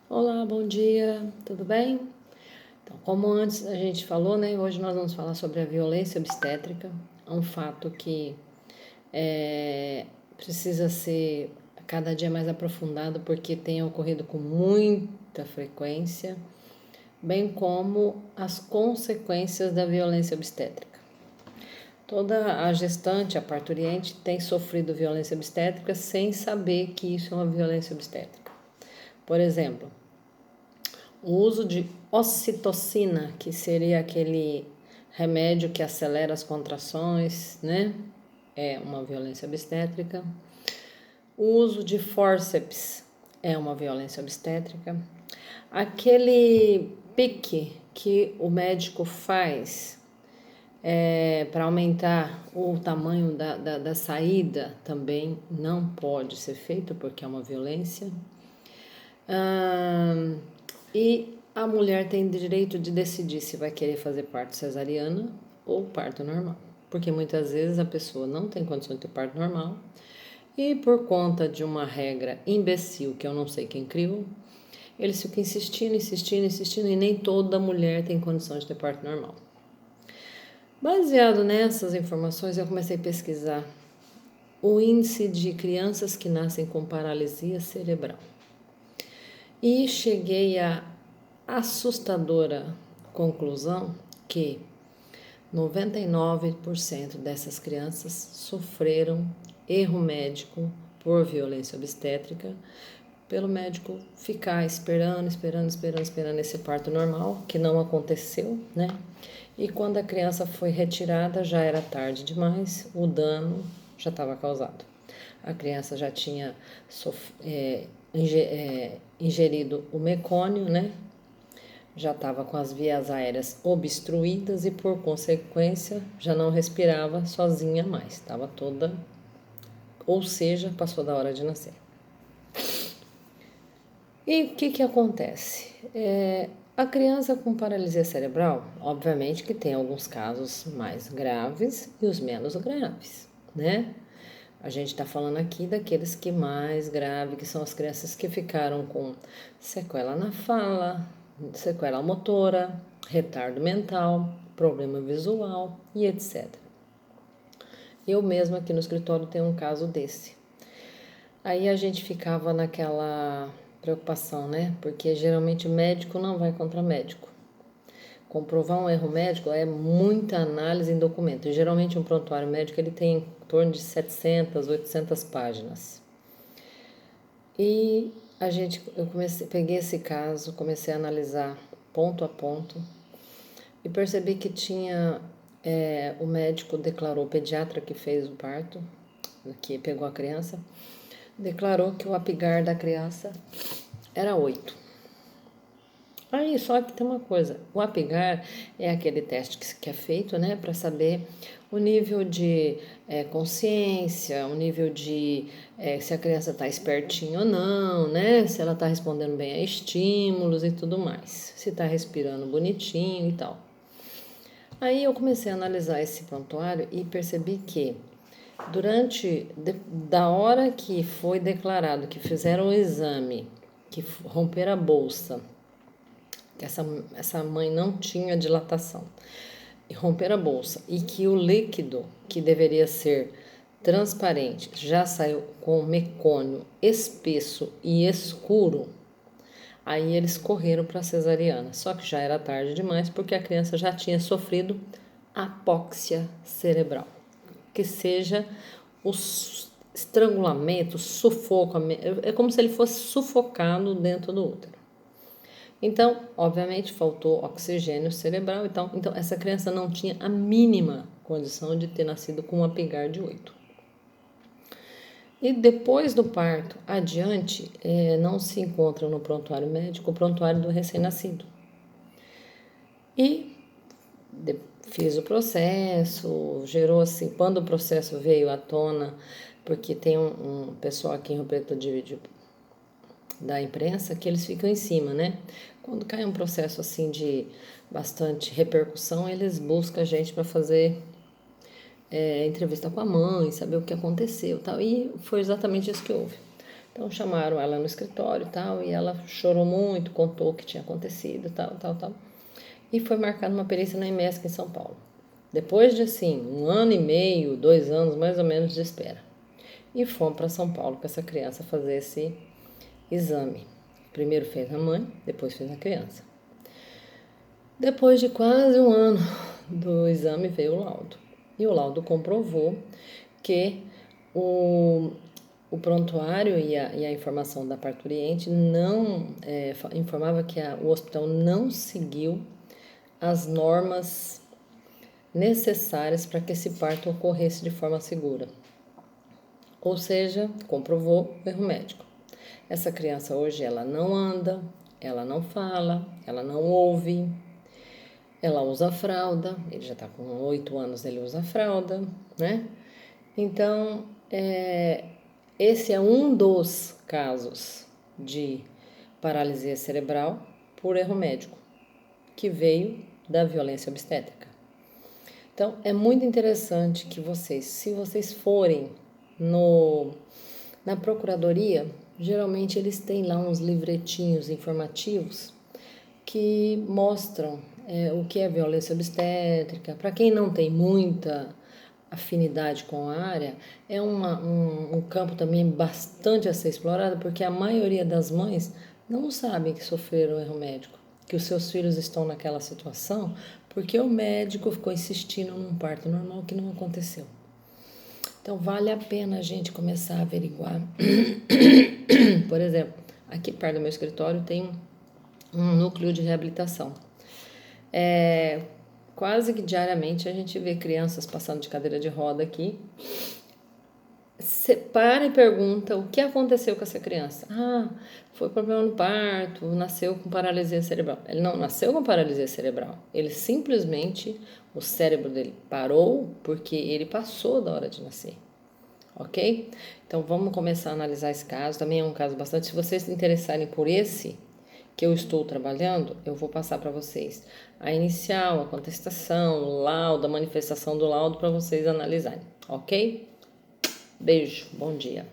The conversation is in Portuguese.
Olá, bom dia, tudo bem? Então, como antes a gente falou, né? Hoje nós vamos falar sobre a violência obstétrica, um fato que precisa ser cada dia mais aprofundado porque tem ocorrido com muita frequência, bem como as consequências da violência obstétrica. Toda a gestante, a parturiente, tem sofrido violência obstétrica sem saber que isso é uma violência obstétrica. Por exemplo, o uso de ocitocina, que seria aquele remédio que acelera as contrações, né? É uma violência obstétrica. O uso de fórceps é uma violência obstétrica. Aquele pique que o médico faz para aumentar o tamanho da saída também não pode ser feito porque é uma violência. E a mulher tem direito de decidir se vai querer fazer parto cesariana ou parto normal. Porque muitas vezes a pessoa não tem condição de ter parto normal e por conta de uma regra imbecil que eu não sei quem criou, eles ficam insistindo e nem toda mulher tem condição de ter parto normal. Baseado nessas informações, eu comecei a pesquisar o índice de crianças que nascem com paralisia cerebral. E cheguei à assustadora conclusão que 99% dessas crianças sofreram erro médico por violência obstétrica, pelo médico ficar esperando esse parto normal, que não aconteceu, né? E quando a criança foi retirada, já era tarde demais, o dano já estava causado. A criança já tinha ingerido o mecônio, né? Já estava com as vias aéreas obstruídas e, por consequência, já não respirava sozinha mais. Estava toda, ou seja, passou da hora de nascer. E o que acontece? A criança com paralisia cerebral, obviamente que tem alguns casos mais graves e os menos graves, né? A gente está falando aqui daqueles que mais grave, que são as crianças que ficaram com sequela na fala, sequela motora, retardo mental, problema visual e etc. Eu mesma aqui no escritório tenho um caso desse. Aí a gente ficava naquela preocupação, né? Porque geralmente médico não vai contra médico. Comprovar um erro médico é muita análise em documento. Geralmente um prontuário médico ele tem em torno de 700, 800 páginas. E peguei esse caso, comecei a analisar ponto a ponto e percebi que tinha o médico declarou, o pediatra que fez o parto, que pegou a criança, declarou que o apigar da criança era 8. Aí, só que tem uma coisa, o apigar é aquele teste que é feito, né, para saber o nível de consciência, o nível de se a criança está espertinha ou não, né, se ela está respondendo bem a estímulos e tudo mais, se está respirando bonitinho e tal. Aí eu comecei a analisar esse prontuário e percebi que da hora que foi declarado que fizeram o exame, que romperam a bolsa, que essa mãe não tinha dilatação, e romper a bolsa, e que o líquido, que deveria ser transparente, já saiu com mecônio espesso e escuro, aí eles correram para a cesariana. Só que já era tarde demais, porque a criança já tinha sofrido apóxia cerebral, que seja o estrangulamento, sufocamento, é como se ele fosse sufocado dentro do útero. Então, obviamente, faltou oxigênio cerebral. Então essa criança não tinha a mínima condição de ter nascido com um apigar de 8. E depois do parto, adiante, não se encontra no prontuário médico o prontuário do recém-nascido. E fiz o processo, gerou assim, quando o processo veio à tona, porque tem um pessoal aqui em Rio Preto da imprensa que eles ficam em cima, né? Quando cai um processo assim de bastante repercussão, eles buscam a gente para fazer entrevista com a mãe, saber o que aconteceu, tal. E foi exatamente isso que houve. Então chamaram ela no escritório e tal, e ela chorou muito, contou o que tinha acontecido, tal. E foi marcada uma perícia na EMESC em São Paulo. Depois de assim, 1 ano e meio, 2 anos mais ou menos de espera. E fomos para São Paulo com essa criança fazer esse exame. Primeiro fez a mãe, depois fez a criança. Depois de quase 1 ano do exame veio o laudo. E o laudo comprovou que o prontuário e a informação da parturiente não informava que o hospital não seguiu as normas necessárias para que esse parto ocorresse de forma segura. Ou seja, comprovou o erro médico. Essa criança hoje ela não anda, ela não fala, ela não ouve, ela usa fralda, ele já está com 8 anos, ele usa fralda, né? Então, esse é um dos casos de paralisia cerebral por erro médico, que veio da violência obstétrica. Então, é muito interessante que vocês, se vocês forem na procuradoria, geralmente eles têm lá uns livretinhos informativos que mostram o que é violência obstétrica. Para quem não tem muita afinidade com a área, é um campo também bastante a ser explorado, porque a maioria das mães não sabem que sofreram erro médico, que os seus filhos estão naquela situação, porque o médico ficou insistindo num parto normal que não aconteceu. Então, vale a pena a gente começar a averiguar. Por exemplo, aqui perto do meu escritório tem um núcleo de reabilitação. Quase que diariamente a gente vê crianças passando de cadeira de roda aqui. Você para e pergunta o que aconteceu com essa criança. Foi problema no parto, nasceu com paralisia cerebral. Ele não nasceu com paralisia cerebral. Ele simplesmente, o cérebro dele parou porque ele passou da hora de nascer. Ok? Então vamos começar a analisar esse caso. Também é um caso bastante. Se vocês se interessarem por esse que eu estou trabalhando, eu vou passar para vocês a inicial, a contestação, o laudo, a manifestação do laudo para vocês analisarem. Ok? Beijo, bom dia.